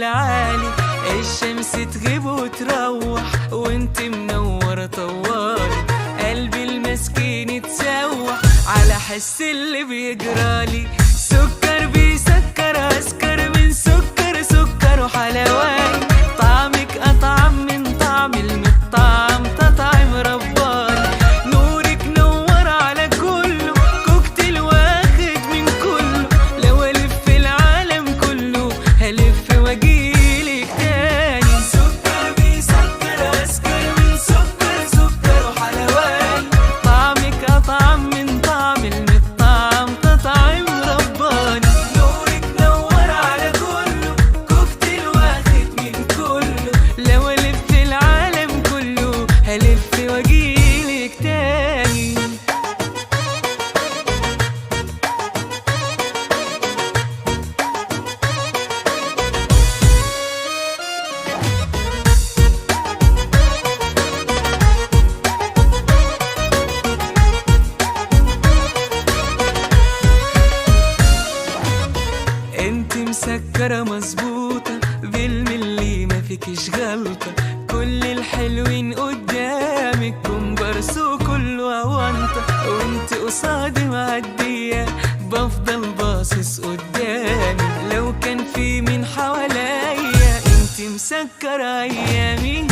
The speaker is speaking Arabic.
العالي، الشمس تغيب وتروح وانت منورة طوالي، قلبي المسكين يتسوح على حس اللي بيجرالي. سكر بيسكر اسكر من سكر، سكر وحلواني، طعمك اطعم من طعم المطعم، تطعم رباني، نورك نور على كله، كوكتيل واخد من كله، لو الف العالم كله هلف واجيلك تاني. سكر بيسكر اسكر من سكر، سكر وحلواني، طعمك اطعم من طعم المطعم، تطعم رباني، نورك نور على كله، كوكتيل واخد من كله، لو الف العالم كله هلف واجيلك تاني. انت مسكرة مظبوطة بالملي ما فيكش غلطة، كل الحلوين قدامك كومبارس وكله أونطة، وانت قصادي معدية بفضل باصص قدامي، لو كان في من حواليا انت مسكرة أيامي.